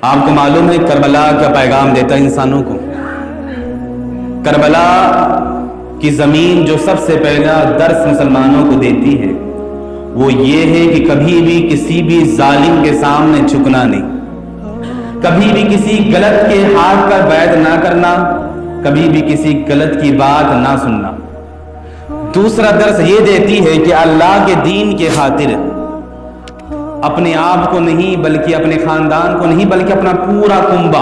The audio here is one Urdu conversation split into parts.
آپ کو معلوم ہے کربلا کا پیغام دیتا ہے انسانوں کو. کربلا کی زمین جو سب سے پہلا درس مسلمانوں کو دیتی ہے وہ یہ ہے کہ کبھی بھی کسی بھی ظالم کے سامنے جھکنا نہیں, کبھی بھی کسی غلط کے ہاتھ کا بیعت نہ کرنا, کبھی بھی کسی غلط کی بات نہ سننا. دوسرا درس یہ دیتی ہے کہ اللہ کے دین کے خاطر اپنے آپ کو نہیں بلکہ اپنے خاندان کو نہیں بلکہ اپنا پورا کنبہ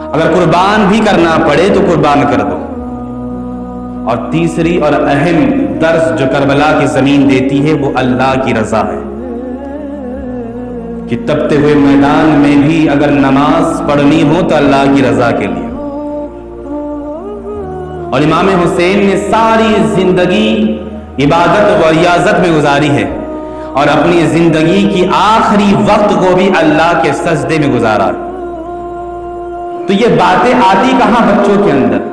اگر قربان بھی کرنا پڑے تو قربان کر دو. اور تیسری اور اہم درس جو کربلا کی زمین دیتی ہے وہ اللہ کی رضا ہے کہ تپتے ہوئے میدان میں بھی اگر نماز پڑھنی ہو تو اللہ کی رضا کے لیے. اور امام حسین نے ساری زندگی عبادت و ریاضت میں گزاری ہے اور اپنی زندگی کی آخری وقت کو بھی اللہ کے سجدے میں گزارا. تو یہ باتیں آتی کہاں بچوں کے اندر؟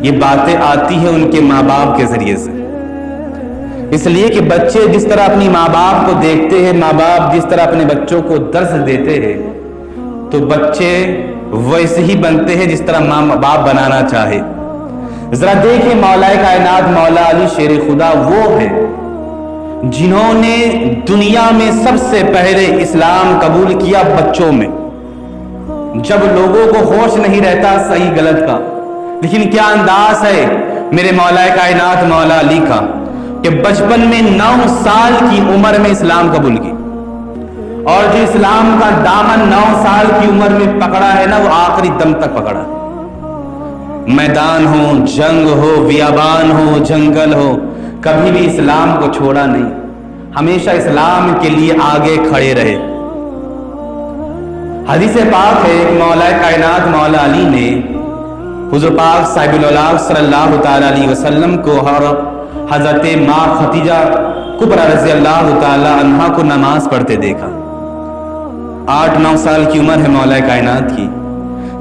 یہ باتیں آتی ہیں ان کے ماں باپ کے ذریعے سے. اس لیے کہ بچے جس طرح اپنی ماں باپ کو دیکھتے ہیں, ماں باپ جس طرح اپنے بچوں کو درس دیتے ہیں تو بچے ویسے ہی بنتے ہیں جس طرح ماں باپ بنانا چاہے. ذرا دیکھیں مولا کائنات مولا علی شیر خدا وہ ہے جنہوں نے دنیا میں سب سے پہلے اسلام قبول کیا بچوں میں, جب لوگوں کو ہوش نہیں رہتا صحیح غلط کا. لیکن کیا انداز ہے میرے مولا کائنات مولا علی کا کہ بچپن میں 9 سال کی عمر میں اسلام قبول کی, اور جو اسلام کا دامن 9 سال کی عمر میں پکڑا ہے نا وہ آخری دم تک پکڑا. میدان ہو, جنگ ہو, بیابان ہو, جنگل ہو, کبھی بھی اسلام کو چھوڑا نہیں, ہمیشہ اسلام کے لیے آگے کھڑے رہے. حدیث پاک ہے کہ مولا کائنات مولا علی نے حضور پاک صاحب الاولیاء صلی اللہ تعالی علیہ وسلم کو اور حضرت ماں خدیجہ کبریٰ رضی اللہ تعالی عنہا کو نماز پڑھتے دیکھا. 8-9 سال کی عمر ہے مولا کائنات کی.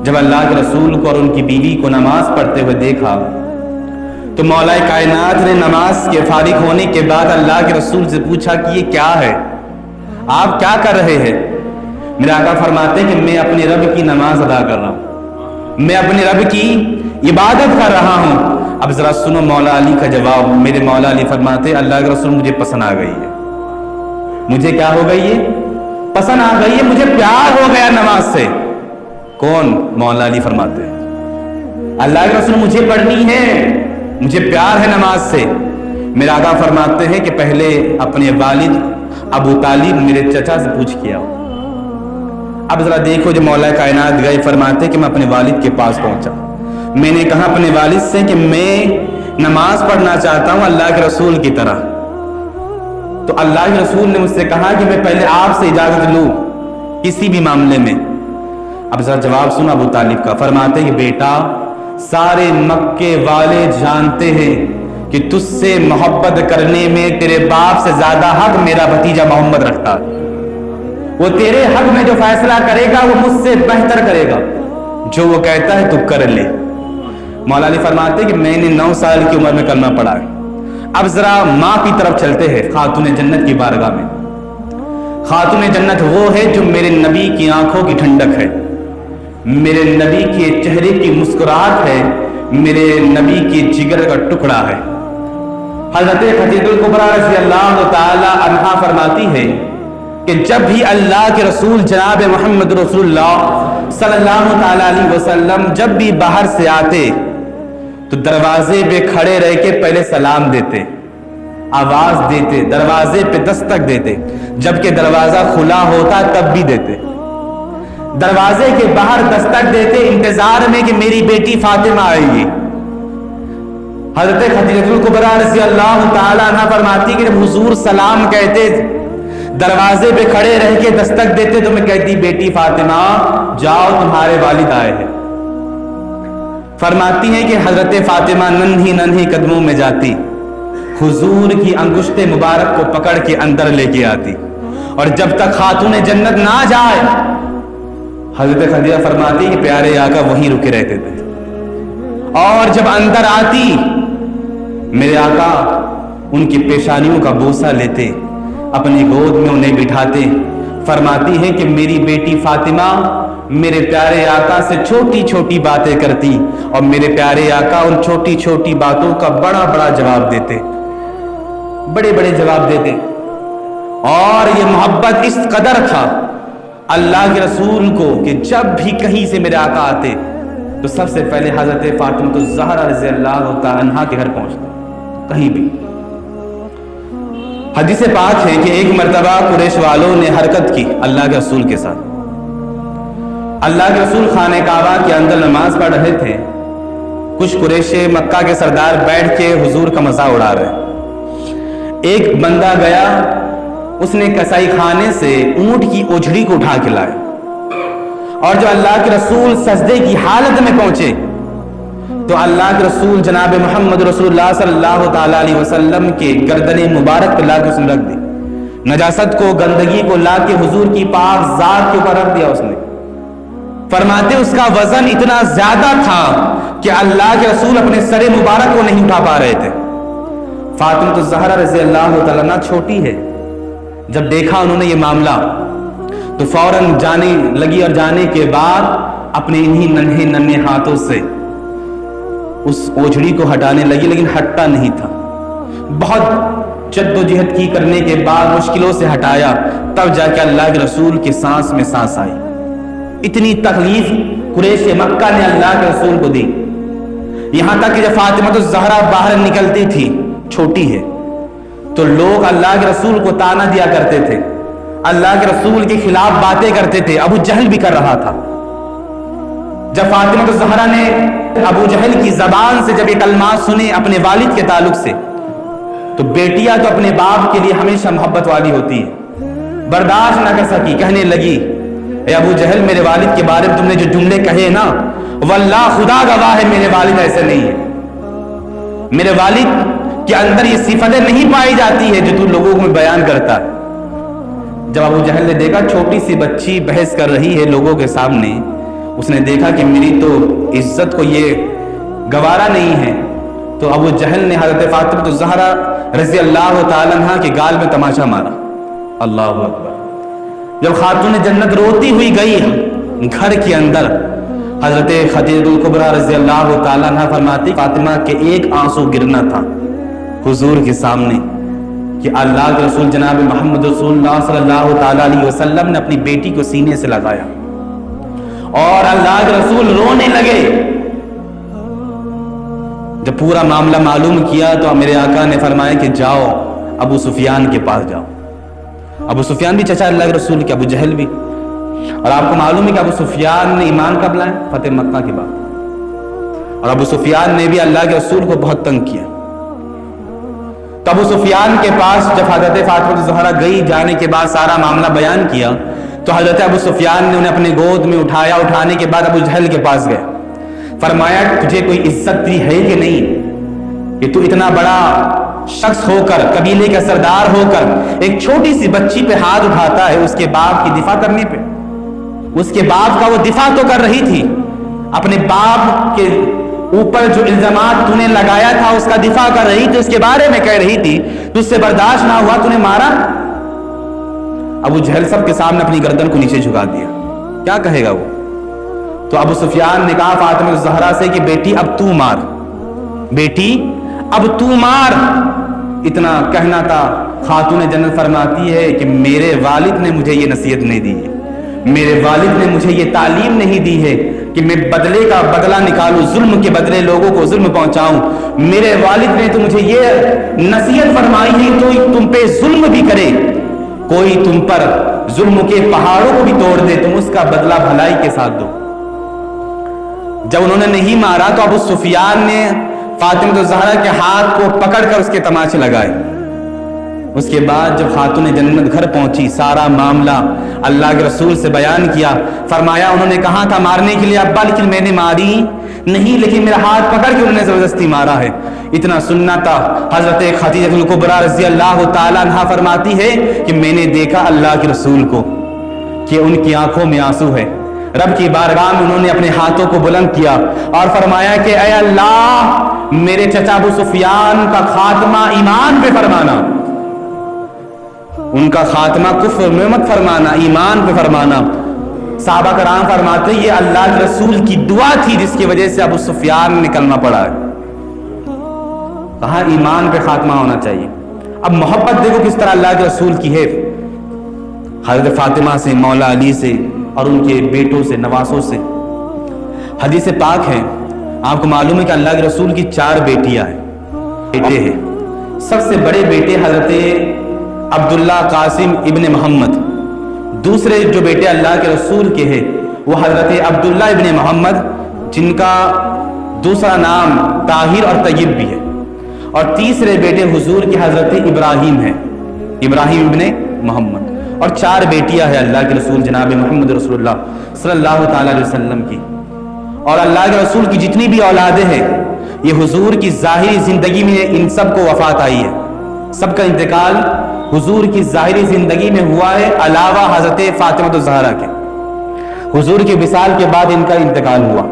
جب اللہ کے رسول کو اور ان کی بیوی کو نماز پڑھتے ہوئے دیکھا تو مولا کائنات نے نماز کے فارغ ہونے کے بعد اللہ کے رسول سے پوچھا کہ یہ کیا ہے, آپ کیا کر رہے ہیں؟ میرے آقا فرماتے ہیں کہ میں اپنے رب کی نماز ادا کر رہا ہوں, میں اپنے رب کی عبادت کر رہا ہوں. اب ذرا سنو مولا علی کا جواب. میرے مولا علی فرماتے ہیں اللہ کے رسول مجھے پسند آ گئی ہے. مجھے کیا ہو گئی ہے؟ پسند آ گئی ہے, مجھے پیار ہو گیا نماز سے. کون؟ مولا علی فرماتے ہیں اللہ کے رسول مجھے پڑھنی ہے, مجھے پیار ہے نماز سے. میرے آقا فرماتے ہیں کہ پہلے اپنے والد ابو طالب میرے چچا سے پوچھ کیا. اب ذرا دیکھو جو مولا کائنات گئے, فرماتے کہ میں اپنے والد کے پاس پہنچا. میں نے کہا اپنے والد سے کہ میں نماز پڑھنا چاہتا ہوں اللہ کے رسول کی طرح. تو اللہ کے رسول نے مجھ سے کہا کہ میں پہلے آپ سے اجازت لوں کسی بھی معاملے میں. اب ذرا جواب سنا ابو طالب کا. فرماتے کہ بیٹا سارے مکے والے جانتے ہیں کہ تجھ سے محبت کرنے میں تیرے باپ سے زیادہ حق میرا بھتیجا محمد رکھتا ہے. وہ تیرے حق میں جو فیصلہ کرے گا وہ مجھ سے بہتر کرے گا, جو وہ کہتا ہے تو کر لے. مولا علی فرماتے کہ میں نے 9 سال کی عمر میں کلمہ پڑھا ہے. اب ذرا ماں کی طرف چلتے ہیں, خاتون جنت کی بارگاہ میں. خاتون جنت وہ ہے جو میرے نبی کی آنکھوں کی ٹھنڈک ہے, میرے نبی کے چہرے کی مسکراہٹ ہے, میرے نبی کے جگر کا ٹکڑا ہے. حضرت خدیجہ الکبریٰ رضی اللہ تعالی عنہا فرماتی ہے کہ جب بھی اللہ کے رسول جناب محمد رسول اللہ صلی اللہ تعالی علیہ وسلم جب بھی باہر سے آتے تو دروازے پہ کھڑے رہ کے پہلے سلام دیتے, آواز دیتے, دروازے پہ دستک دیتے. جبکہ دروازہ کھلا ہوتا تب بھی دیتے, دروازے کے باہر دستک دیتے انتظار میں کہ میری بیٹی فاطمہ آئے گی. حضرت خدیجہ الکبریٰ رضی اللہ تعالی عنہ فرماتی کہ جب حضور سلام کہتے دروازے پہ کھڑے رہ کے دستک دیتے تو میں کہتی بیٹی فاطمہ جاؤ تمہارے والد آئے ہیں. فرماتی ہیں کہ حضرت فاطمہ ننھی قدموں میں جاتی, حضور کی انگشت مبارک کو پکڑ کے اندر لے کے آتی, اور جب تک خاتون جنت نہ جائے حضرت خدیجہ فرماتی کہ پیارے آقا وہیں رکے رہتے تھے. اور جب اندر آتی میرے آقا ان کی پیشانیوں کا بوسہ لیتے, اپنی گود میں انہیں بٹھاتے, فرماتی ہیں کہ میری بیٹی فاطمہ میرے پیارے آقا سے چھوٹی چھوٹی باتیں کرتی اور میرے پیارے آقا ان چھوٹی چھوٹی باتوں کا بڑا بڑا جواب دیتے، بڑے بڑے جواب دیتے۔ اور یہ محبت اس قدر تھا اللہ کے رسول کو کہ جب بھی کہیں سے میرے آقا آتے تو سب سے پہلے حضرت فاطمہ الزہرا رضی اللہ تعالی عنہا کے گھر پہنچتے کہیں بھی۔ حدیث پاک ہے کہ ایک مرتبہ قریش والوں نے حرکت کی اللہ کے رسول کے ساتھ۔ اللہ کے رسول خانہ کعبہ کے اندر نماز پڑھ رہے تھے، کچھ قریش مکہ کے سردار بیٹھ کے حضور کا مزاح اڑا رہے۔ ایک بندہ گیا، اس نے کسائی خانے سے اونٹ کی اوجھڑی کو اٹھا کے لائے، اور جو اللہ کے رسول سجدے کی حالت میں پہنچے تو اللہ کے رسول جناب محمد رسول اللہ صلی اللہ تعالی علیہ وسلم کے گردن مبارک پہ لا کے اس نے رکھ دی، نجاست کو گندگی کو لا کے حضور کی پاک ذات کے اوپر رکھ دیا۔ اس نے فرماتے اس کا وزن اتنا زیادہ تھا کہ اللہ کے رسول اپنے سر مبارک کو نہیں اٹھا پا رہے تھے۔ فاطمہ الزہرا رضی اللہ تعالیٰ عنہا چھوٹی ہے، جب دیکھا انہوں نے یہ معاملہ تو فوراً جانے لگی، اور جانے کے بعد اپنے انہی ننھے ننھے ہاتھوں سے اس اوجھڑی کو ہٹانے لگی، لیکن ہٹتا نہیں تھا۔ بہت جد و جہد کی کرنے کے بعد مشکلوں سے ہٹایا، تب جا کے اللہ کے رسول کے سانس میں سانس آئی۔ اتنی تکلیف قریش مکہ نے اللہ کے رسول کو دی، یہاں تک کہ جب فاطمہ الزہرا باہر نکلتی تھی، چھوٹی ہے، تو لوگ اللہ کے رسول کو تانا دیا کرتے تھے، اللہ کے رسول کے خلاف باتیں کرتے تھے۔ ابو جہل بھی کر رہا تھا۔ جب فاطمہ الزہرا نے ابو جہل کی زبان سے جب یہ کلمات سنے اپنے والد کے تعلق سے، تو بیٹیاں تو اپنے باپ کے لیے ہمیشہ محبت والی ہوتی ہے، برداشت نہ کر سکی، کہنے لگی اے ابو جہل، میرے والد کے بارے میں تم نے جو جملے کہے نا، واللہ خدا گواہ ہے میرے والد ایسے نہیں ہے، میرے والد کے اندر یہ صفتیں نہیں پائی جاتی ہے جو تو لوگوں میں بیان کرتا ہے۔ جب ابو جہل نے دیکھا چھوٹی سی بچی بحث کر رہی ہے لوگوں کے سامنے، اس نے دیکھا کہ میری تو عزت کو یہ گوارا نہیں ہے، تو ابو جہل نے حضرت فاطمہ الزہرا رضی اللہ تعالی عنہا کے گال میں تماشا مارا۔ اللہ اکبر۔ جب خاتون جنت روتی ہوئی گئی گھر کے اندر، حضرت خدیجہ الکبریٰ رضی اللہ تعالی عنہا فرماتی فاطمہ کے ایک آنسو گرنا تھا حضور کے سامنے کہ اللہ کے رسول جناب محمد رسول اللہ صلی اللہ تعالی علیہ وسلم نے اپنی بیٹی کو سینے سے لگایا اور اللہ کے رسول رونے لگے۔ جب پورا معاملہ معلوم کیا تو میرے آقا نے فرمایا کہ جاؤ ابو سفیان کے پاس جاؤ۔ ابو سفیان بھی چچا اللہ کے رسول کے، ابو جہل بھی، اور آپ کو معلوم ہے کہ ابو سفیان نے ایمان کب لائے؟ فتح مکہ کے بعد، اور ابو سفیان نے بھی اللہ کے رسول کو بہت تنگ کیا۔ تو ابو سفیان کے پاس جب حضرت فاطمہ الزہرا گئی، جانے کے بعد سارا معاملہ بیان کیا تو حضرت ابو سفیان نے انہیں اپنے گود میں اٹھایا، اٹھانے کے بعد ابو جہل کے پاس گئے، فرمایا تجھے کوئی عزت بھی ہے کہ نہیں کہ تو اتنا بڑا شخص ہو کر، قبیلے کا سردار ہو کر ایک چھوٹی سی بچی پہ ہاتھ اٹھاتا ہے، اس کے باپ کی دفاع کرنے پہ؟ اس کے باپ کا وہ دفاع تو کر رہی تھی، اپنے باپ کے اوپر جو الزامات تو نے لگایا تھا اس کا دفاع کر رہی تھی، اس کے بارے میں کہہ رہی تھی، تو اس سے برداشت نہ ہوا، تو نے مارا۔ ابو جہل سب کے سامنے اپنی گردن کو نیچے جھکا دیا، کیا کہے گا وہ؟ تو ابو سفیان نے کہا فاطمہ الزہرا سے کہ بیٹی اب تو مار، بیٹی اب تو مار۔ اتنا کہنا تھا، خاتون جنت فرماتی ہے کہ میرے والد نے مجھے یہ نصیحت نہیں دی ہے، میرے والد نے مجھے یہ تعلیم نہیں دی ہے کہ میں بدلے کا بدلہ نکالوں، ظلم کے بدلے لوگوں کو ظلم پہنچاؤں۔ میرے والد نے تو مجھے یہ نصیحت فرمائی ہے کہ تم پہ ظلم بھی کرے، کوئی تم پر ظلم کے پہاڑوں کو بھی توڑ دے، تم اس کا بدلہ بھلائی کے ساتھ دو۔ جب انہوں نے نہیں مارا تو ابو سفیان نے فاطمہ الزہرا کے ہاتھ کو پکڑ کر اس کے تماچے لگائے۔ اس کے بعد جب خاتون جنت گھر پہنچی، سارا معاملہ اللہ کے رسول سے بیان کیا، فرمایا انہوں نے کہا تھا مارنے کے لیے ابا، لیکن میں نے ماری نہیں، لیکن میرا ہاتھ پکڑ کے انہوں نے زبردستی مارا ہے۔ اتنا سننا تھا، حضرت خدیجہ الکبریٰ رضی اللہ تعالی عنہا فرماتی ہے کہ میں نے دیکھا اللہ کے رسول کو کہ ان کی آنکھوں میں آنسو ہے، رب کی بارگاہ میں انہوں نے اپنے ہاتھوں کو بلند کیا اور فرمایا کہ اے اللہ، میرے چچا ابو سفیان کا خاتمہ ایمان پہ فرمانا۔ ان کا خاتمہ کفر میں مت فرمانا، ایمان پہ فرمانا۔ صحابہ کرام فرماتے یہ اللہ کے رسول کی دعا تھی جس کی وجہ سے ابو سفیان نے کلمہ پڑھا ہے۔ کہاں ایمان پہ خاتمہ ہونا چاہیے۔ اب محبت دیکھو کس طرح اللہ کے رسول کی ہے، حضرت فاطمہ سے، مولا علی سے اور ان کے بیٹوں سے، نواسوں سے۔ حدیث پاک ہے، آپ کو معلوم ہے کہ اللہ کے رسول کی 4 بیٹیاں ہیں، بیٹے ہیں۔ سب سے بڑے بیٹے حضرت عبداللہ قاسم ابن محمد، دوسرے جو بیٹے اللہ کے رسول کے ہیں وہ حضرت عبداللہ ابن محمد جن کا دوسرا نام طاہر اور طیب بھی ہے، اور تیسرے بیٹے حضور کے حضرت ابراہیم ہیں، ابراہیم ابن محمد، اور 4 بیٹیاں ہیں اللہ کے رسول جناب محمد رسول اللہ صلی اللہ تعالی علیہ وسلم کی۔ اور اللہ کے رسول کی جتنی بھی اولادیں ہیں یہ حضور کی ظاہری زندگی میں ان سب کو وفات آئی ہے، سب کا انتقال حضور کی ظاہری زندگی میں ہوا ہے، علاوہ حضرت فاطمہ الزہرا کے۔ حضور کے وصال کے بعد ان کا انتقال ہوا،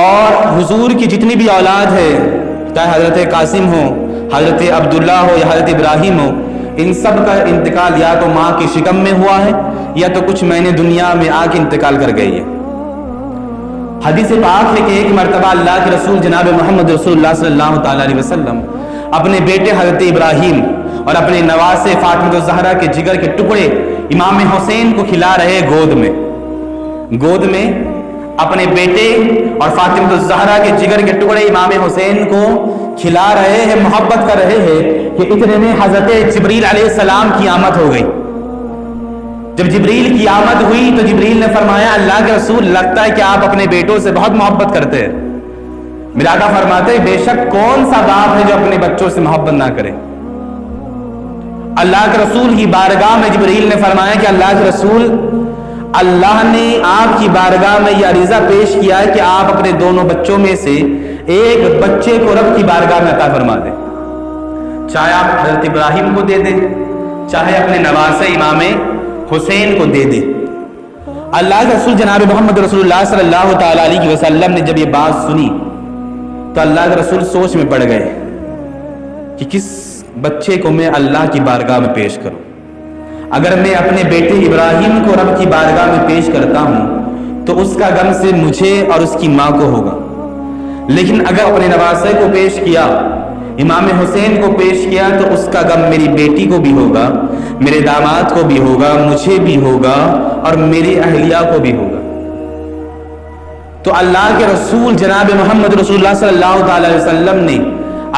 اور حضور کی جتنی بھی اولاد ہے، چاہے حضرت قاسم ہو، حضرت عبداللہ ہو یا حضرت ابراہیم ہو، ان سب کا انتقال یا تو ماں کی شکم میں ہوا ہے یا تو کچھ مہینے دنیا میں آ کے انتقال کر گئی ہے۔ حدیث پاک ہے کہ ایک مرتبہ اللہ کے رسول جناب محمد رسول اللہ صلی اللہ تعالی علیہ وسلم اپنے بیٹے حضرت ابراہیم اور اپنے نواسے فاطمہ الزہرا کے جگر کے ٹکڑے امام حسین کو کھلا رہے گود میں اپنے بیٹے اور فاطمہ الزہرا کے جگر کے ٹکڑے امام حسین کو کھلا رہے ہیں، محبت کر رہے ہیں کہ اتنے میں حضرت جبریل علیہ السلام کی آمد ہو گئی۔ جب جبریل کی آمد ہوئی تو جبریل نے فرمایا اللہ کے رسول لگتا ہے کہ آپ اپنے بیٹوں سے بہت محبت کرتے ہیں۔ میرے آقا فرماتے ہیں بے شک کون سا باپ ہے جو اپنے بچوں سے محبت نہ کرے۔ اللہ کے رسول کی بارگاہ میں جبریل نے فرمایا کہ اللہ کے رسول اللہ نے آپ کی بارگاہ میں یہ عریضہ پیش کیا ہے کہ آپ اپنے دونوں بچوں میں سے ایک بچے کو رب کی بارگاہ میں عطا فرما دیں، چاہے آپ حضرت ابراہیم کو دے دیں، چاہے اپنے نواسے امام حسین کو دے دے۔ اللہ کے رسول جناب محمد رسول اللہ صلی اللہ تعالی علیہ وسلم نے جب یہ بات سنی تو اللہ کے رسول سوچ میں پڑ گئے کہ کس بچے کو میں اللہ کی بارگاہ میں پیش کروں۔ اگر میں اپنے بیٹے ابراہیم کو رب کی بارگاہ میں پیش کرتا ہوں تو اس کا غم سے مجھے اور اس کی ماں کو ہوگا، لیکن اگر اپنے نواسے کو پیش کیا، امام حسین کو پیش کیا، تو اس کا غم میری بیٹی کو بھی ہوگا، میرے داماد کو بھی ہوگا، مجھے بھی ہوگا اور میری اہلیہ کو بھی ہوگا۔ تو اللہ کے رسول جناب محمد رسول اللہ صلی اللہ تعالی علیہ وسلم نے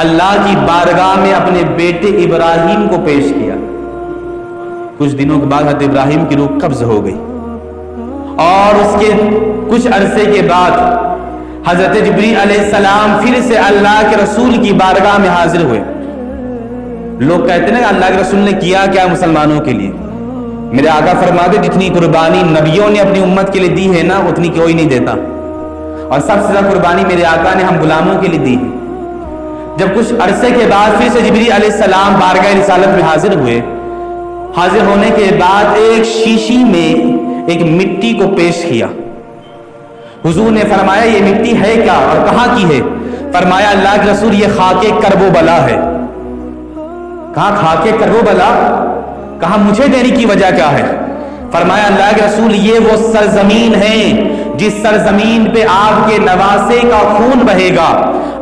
اللہ کی بارگاہ میں اپنے بیٹے ابراہیم کو پیش کیا۔ کچھ دنوں کے بعد حضرت ابراہیم کی روح قبض ہو گئی، اور اس کے کچھ عرصے کے بعد حضرت جبریل علیہ السلام پھر سے اللہ کے رسول کی بارگاہ میں حاضر ہوئے۔ لوگ کہتے ہیں کہ اللہ کے رسول نے کیا کیا مسلمانوں کے لیے؟ میرے آقا فرماتے جتنی قربانی نبیوں نے اپنی امت کے لیے دی ہے نا اتنی کوئی نہیں دیتا، اور سب سے زیادہ قربانی میرے آقا نے ہم غلاموں کے لیے دی ہے۔ جب کچھ عرصے کے بعد پھر سے جبریل علیہ السلام بارگاہ رسالت میں حاضر ہوئے، حاضر ہونے کے بعد ایک شیشی میں ایک مٹی کو پیش کیا۔ حضور نے فرمایا یہ مٹی ہے کیا اور کہاں کی ہے؟ فرمایا اللہ کے رسول یہ خاک کرب و بلا ہے۔ کہا خاک کرب و بلا؟ کہا مجھے دینے کی وجہ کیا ہے؟ فرمایا اللہ کے رسول یہ وہ سرزمین ہے جس سرزمین پہ آپ کے نواسے کا خون بہے گا،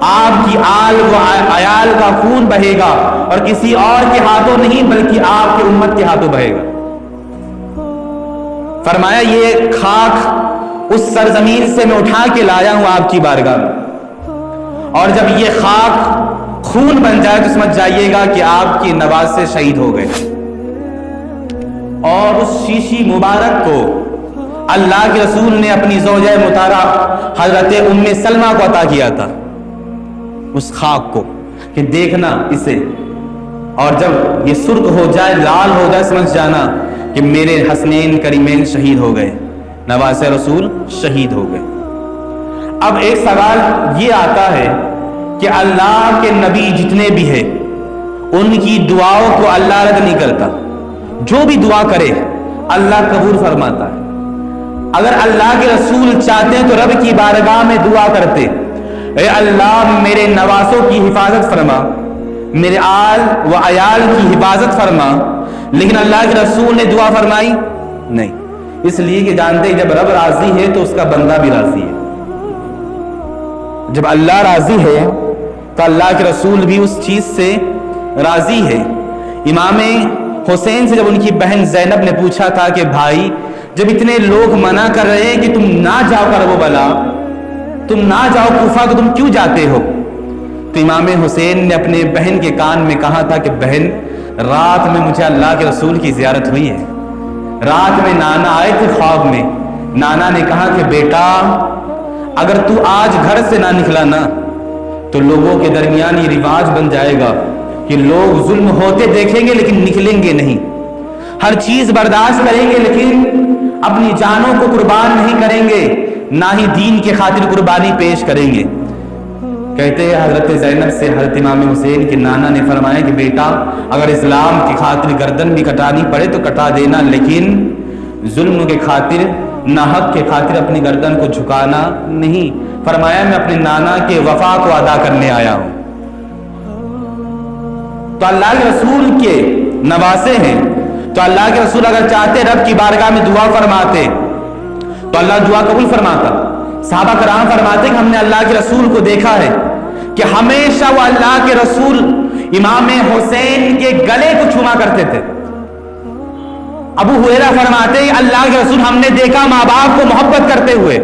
آپ کی آل و عیال کا خون بہے گا، اور کسی اور کے ہاتھوں نہیں بلکہ آپ کے امت کے ہاتھوں بہے گا۔ فرمایا یہ خاک اس سرزمین سے میں اٹھا کے لایا ہوں آپ کی بارگاہ میں، اور جب یہ خاک خون بن جائے تو سمجھ جائیے گا کہ آپ کے نواسے شہید ہو گئے۔ اور اس شیشی مبارک کو اللہ کے رسول نے اپنی زوجہ مطہرہ حضرت ام سلمہ کو عطا کیا تھا، اس خاک کو کہ دیکھنا اسے، اور جب یہ سرخ ہو جائے، لال ہو جائے، سمجھ جانا کہ میرے حسنین کریمین شہید ہو گئے، نواسے رسول شہید ہو گئے۔ اب ایک سوال یہ آتا ہے کہ اللہ کے نبی جتنے بھی ہیں ان کی دعاؤں کو اللہ رد نہیں کرتا، جو بھی دعا کرے اللہ قبول فرماتا ہے۔ اگر اللہ کے رسول چاہتے ہیں تو رب کی بارگاہ میں دعا کرتے، اے اللہ میرے نواسوں کی حفاظت فرما، میرے آل و عیال کی حفاظت فرما، لیکن اللہ کے رسول نے دعا فرمائی نہیں، اس لیے کہ جانتے جب رب راضی ہے تو اس کا بندہ بھی راضی ہے۔ جب اللہ راضی ہے تو اللہ کے رسول بھی اس چیز سے راضی ہے۔ امام حسین سے جب ان کی بہن زینب نے پوچھا تھا کہ بھائی جب اتنے لوگ منع کر رہے ہیں کہ تم نہ جاؤ کربلا، تم نہ جاؤ کوفہ، تو تم کیوں جاتے ہو؟ تو امام حسین نے اپنے بہن کے کان میں کہا تھا کہ بہن رات میں مجھے اللہ کے رسول کی زیارت ہوئی ہے، رات میں نانا آئے تھے خواب میں، نانا نے کہا کہ بیٹا اگر تو آج گھر سے نہ نکلا نا تو لوگوں کے درمیان یہ رواج بن جائے گا کہ لوگ ظلم ہوتے دیکھیں گے لیکن نکلیں گے نہیں، ہر چیز برداشت کریں گے لیکن اپنی جانوں کو قربان نہیں کریں گے، نہ ہی دین کے خاطر قربانی پیش کریں گے۔ کہتے ہیں حضرت زینب سے حضرت امام حسین کے نانا نے فرمایا کہ بیٹا اگر اسلام کی خاطر گردن بھی کٹانی پڑے تو کٹا دینا، لیکن ظلم کے خاطر، ناحق کے خاطر اپنی گردن کو جھکانا نہیں۔ فرمایا میں اپنے نانا کے وفا کو ادا کرنے آیا ہوں۔ تو اللہ کے رسول کے نواسے ہیں، تو اللہ کے رسول اگر چاہتے رب کی بارگاہ میں دعا فرماتے تو اللہ دعا قبول فرماتا۔ صحابہ کرام فرماتے کہ ہم نے اللہ کے رسول کو دیکھا ہے کہ ہمیشہ وہ اللہ کے رسول امام حسین کے گلے کو چھما کرتے تھے۔ ابو ہریرہ فرماتے ہیں اللہ کے رسول ہم نے دیکھا ماں باپ کو محبت کرتے ہوئے،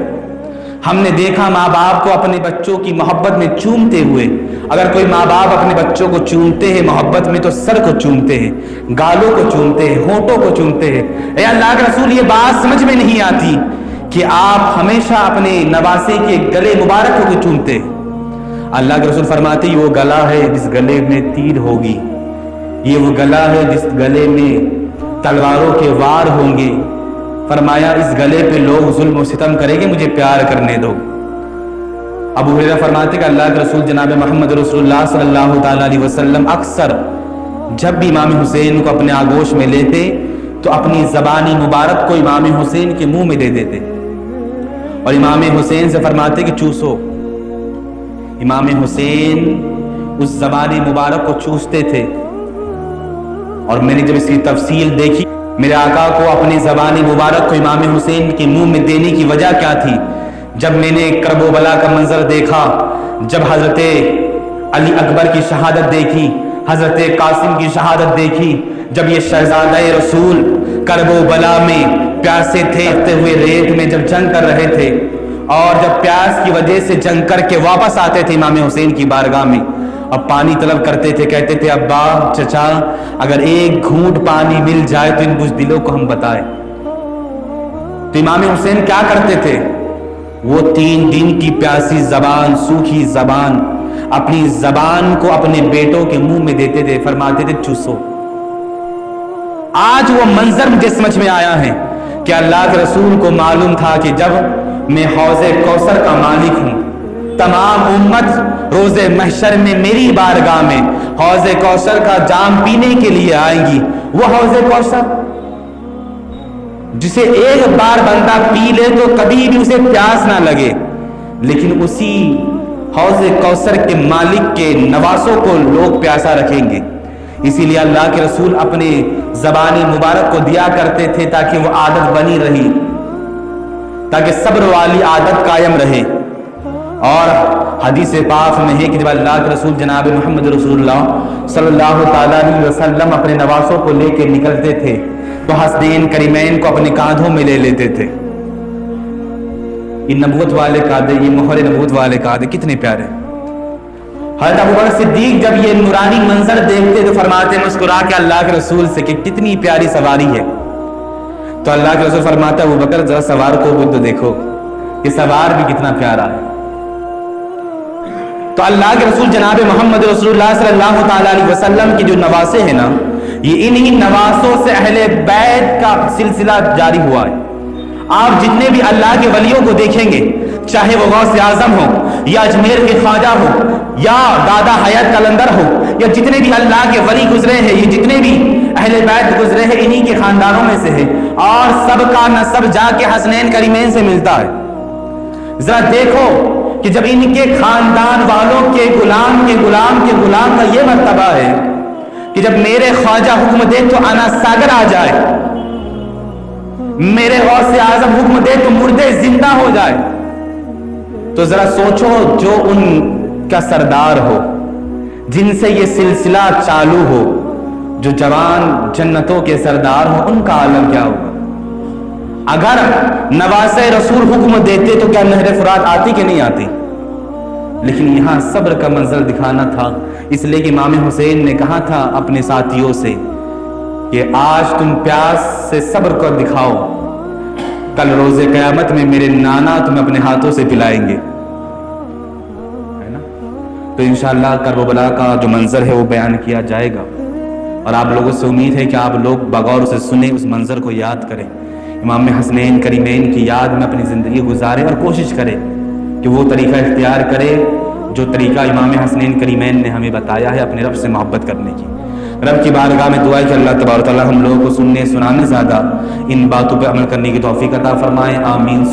ہم نے دیکھا ماں باپ کو اپنے بچوں کی محبت میں چومتے ہوئے۔ اگر کوئی ماں باپ اپنے بچوں کو چومتے ہیں محبت میں تو سر کو چومتے ہیں، گالوں کو چومتے ہیں، ہونٹوں کو چومتے ہیں۔ اے اللہ کے رسول یہ بات سمجھ میں نہیں آتی کہ آپ ہمیشہ اپنے نواسے کے گلے مبارک کو چومتے ہیں۔ اللہ کے رسول فرماتے یہ وہ گلا ہے جس گلے میں تیر ہوگی، یہ وہ گلا ہے جس گلے میں تلواروں کے وار ہوں گے۔ فرمایا اس گلے پہ لوگ ظلم و ستم کریں گے، مجھے پیار کرنے دو۔ ابو ہریرہ فرماتے کہ اللہ کے رسول جناب محمد رسول اللہ صلی اللہ تعالی علیہ وسلم اکثر جب بھی امام حسین کو اپنے آغوش میں لیتے تو اپنی زبانی مبارک کو امام حسین کے منہ میں دے دیتے اور امام حسین سے فرماتے کہ چوسو۔ امام حسین اس زبانی مبارک کو چوستے تھے، اور میں نے جب اس کی تفصیل دیکھی میرے آقا کو اپنی زبانی مبارک کو امام حسین کے منہ میں دینے کی وجہ کیا تھی؟ جب میں نے کرب و بلا کا منظر دیکھا، جب حضرت علی اکبر کی شہادت دیکھی، حضرت قاسم کی شہادت دیکھی، جب یہ شہزادہ رسول کرب و بلا میں پیاسے تھے، اٹھتے ہوئے ریت میں جب جنگ کر رہے تھے، اور جب پیاس کی وجہ سے جنگ کر کے واپس آتے تھے امام حسین کی بارگاہ میں، اب پانی طلب کرتے تھے، کہتے تھے ابا چچا اگر ایک گھونٹ پانی مل جائے تو ان بزدلوں کو ہم بتائیں۔ تو امام حسین کیا کرتے تھے؟ وہ 3 دن کی پیاسی زبان، سوکھی زبان، اپنی زبان کو اپنے بیٹوں کے منہ میں دیتے تھے، فرماتے تھے چوسو۔ آج وہ منظر مجھے سمجھ میں آیا ہے کہ اللہ کے رسول کو معلوم تھا کہ جب میں حوض کوثر کا مالک ہوں، تمام امت روز محشر میں میری بارگاہ میں حوض کوثر کا جام پینے کے لیے آئیں گی۔ وہ حوض کوثر جسے ایک بار بندہ پی لے تو کبھی بھی اسے پیاس نہ لگے، لیکن اسی حوض کوثر کے مالک کے نواسوں کو لوگ پیاسا رکھیں گے۔ اسی لیے اللہ کے رسول اپنے زبانی مبارک کو دیا کرتے تھے تاکہ وہ عادت بنی رہی، تاکہ صبر والی عادت قائم رہے۔ اور حدیث پاک میں ہے کہ جب اللہ کے رسول جناب محمد رسول اللہ صلی اللہ تعالی علیہ وسلم اپنے نواسوں کو لے کے نکلتے تھے تو حسنین کریمین کو اپنے کاندھوں میں لے لیتے تھے۔ یہ نبوت والے قادے، یہ مہر نبوت والے قادے کتنے پیارے۔ حضرت ابوبکر صدیق جب یہ نورانی منظر دیکھتے تو فرماتے مسکرا کے اللہ کے رسول سے کہ کتنی پیاری سواری ہے۔ تو اللہ کے رسول فرماتا ہے ابوبکر ذرا سوار کو بھی تو دیکھو، یہ سوار بھی کتنا پیارا ہے۔ تو اللہ کے رسول جناب محمد رسول اللہ صلی اللہ تعالی علیہ وسلم کی جو نواسے ہیں نا، یہ انہی نواسوں سے اہل بیت کا سلسلہ جاری ہوا ہے۔ آپ جتنے بھی اللہ کے ولیوں کو دیکھیں گے، چاہے وہ غوث اعظم ہو یا اجمیر کے خواجہ ہو یا دادا حیات قلندر ہو یا جتنے بھی اللہ کے ولی گزرے ہیں، یہ جتنے بھی اہل بیت گزرے ہیں انہی کے خاندانوں میں سے ہے، اور سب کا نسب جا کے حسنین کریمین سے ملتا ہے۔ ذرا دیکھو کہ جب ان کے خاندان والوں کے غلام کے غلام کے غلام کا یہ مرتبہ ہے کہ جب میرے خواجہ حکم دے تو انا ساگر آ جائے، میرے غوث اعظم حکم دے تو مردے زندہ ہو جائے، تو ذرا سوچو جو ان کا سردار ہو، جن سے یہ سلسلہ چالو ہو، جو جوان جنتوں کے سردار ہو، ان کا عالم کیا ہوگا؟ اگر نواسے رسول حکم دیتے تو کیا نہر فرات آتی کہ نہیں آتی؟ لیکن یہاں صبر کا منظر دکھانا تھا، اس لیے کہ امام حسین نے کہا تھا اپنے ساتھیوں سے کہ آج تم پیاس سے صبر کو دکھاؤ، کل روز قیامت میں میرے نانا تمہیں اپنے ہاتھوں سے پلائیں گے، ہے نا؟ تو انشاءاللہ کربلا کا جو منظر ہے وہ بیان کیا جائے گا، اور آپ لوگوں سے امید ہے کہ آپ لوگ بغور سے سنیں، اس منظر کو یاد کریں، امام حسنین کریمین کی یاد میں اپنی زندگی گزارے، اور کوشش کرے کہ وہ طریقہ اختیار کرے جو طریقہ امام حسنین کریمین نے ہمیں بتایا ہے اپنے رب سے محبت کرنے کی۔ رب کی بارگاہ میں دعا ہے کہ اللہ تبارک و تعالی ہم لوگوں کو سننے سنانے زیادہ ان باتوں پہ عمل کرنے کی توفیق عطا فرمائے، آمین۔